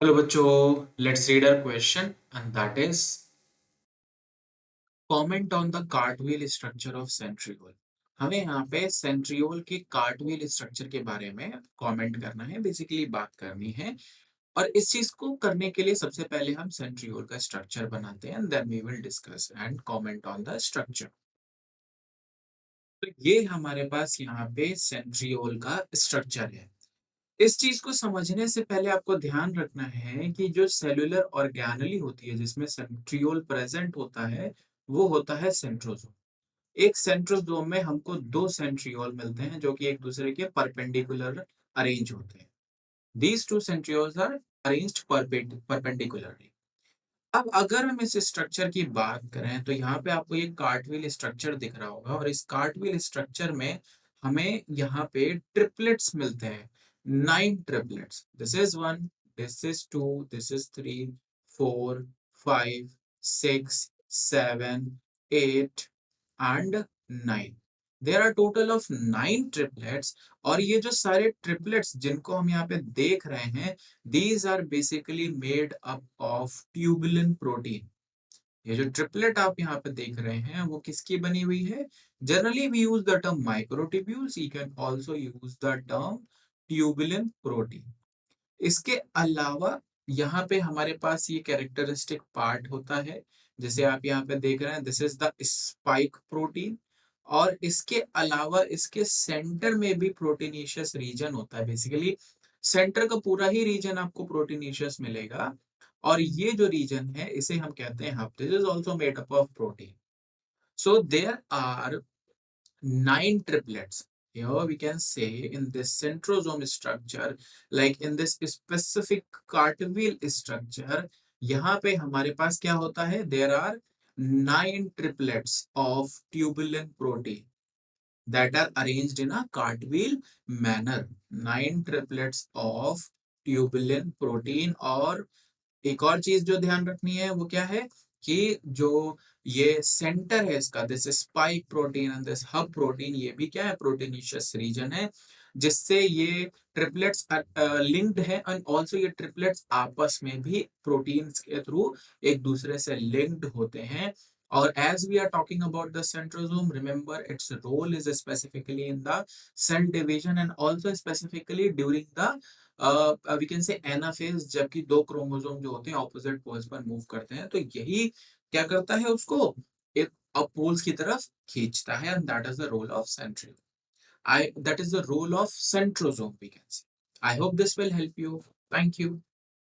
Hello बच्चों, let's read our question and that is comment on the cartwheel structure of centriole. हमें यहाँ पे centriole के cartwheel structure के बारे में कमेंट करना है, बेसिकली बात करनी है। और इस चीज को करने के लिए सबसे पहले हम सेंट्रियोल का स्ट्रक्चर बनाते हैं, then we will discuss and comment on the structure. तो ये हमारे पास यहाँ पे सेंट्रियोल का स्ट्रक्चर है। इस चीज को समझने से पहले आपको ध्यान रखना है कि जो सेलुलर ऑर्गेनेली होती है जिसमें सेंट्रियोल प्रेजेंट होता है, वो होता है सेंट्रोजोम। एक सेंट्रोजोम में हमको दो सेंट्रियोल मिलते हैं जो कि एक दूसरे के परपेंडिकुलर अरेंज होते हैं। These two centrioles are arranged perpendicularly. अब अगर हम इस स्ट्रक्चर की बात करें तो यहाँ पे आपको ये कार्टव्हील स्ट्रक्चर दिख रहा होगा, और इस कार्टव्हील स्ट्रक्चर में हमें यहाँ पे ट्रिपलेट्स मिलते हैं। 9 triplets, this is one, this is two, this is three, 4, 5, 6, 7, 8 and 9। There are total of 9 triplets. और ये जो सारे ट्रिपलेट्स जिनको हम यहाँ पे देख रहे हैं, these are basically made up of tubulin protein। ये जो ट्रिपलेट आप यहाँ पे देख रहे हैं वो किसकी बनी हुई है? Generally we use the term microtubules, you can also use the term tubulin protein. इसके अलावा यहाँ पे हमारे पास ये कैरेक्टरिस्टिक पार्ट होता है, जैसे आप यहाँ पे देख रहे हैं, this is the spike protein. और इसके अलावा इसके सेंटर में भी प्रोटीनेशियस रीजन होता है। बेसिकली सेंटर का पूरा ही रीजन आपको प्रोटीनेशियस मिलेगा, और ये जो रीजन है इसे हम कहते हैं hub. This is also made up of protein. So there are 9 triplets. Here we can say in this centrosome structure, like in this specific cartwheel structure, यहाँ पे हमारे पास क्या होता है? There are 9 triplets of tubulin protein that are arranged in a cartwheel manner. 9 triplets of tubulin protein। और एक और चीज जो ध्यान रखनी है वो क्या है कि जो ये सेंटर है इसका, this spike protein and this hub protein, ये भी क्या है? प्रोटीनिशियस रीजन है, जिससे ये ट्रिपलेट्स लिंक्ड है। एंड ऑल्सो ये ट्रिपलेट्स आपस में भी प्रोटीन्स के थ्रू एक दूसरे से लिंक्ड होते हैं। और as we are talking about the centrosome, remember its role is specifically in the cell division and also specifically during the we can say anaphase, जबकि दो क्रोमोसोम जो होते हैं ऑपोजिट पोल्स पर मूव करते हैं, तो यही क्या करता है? उसको एक अप पोल्स की तरफ खींचता है, and that is the role of centriole. I that is the role of centrosome, we can say. I hope this will help you. Thank you.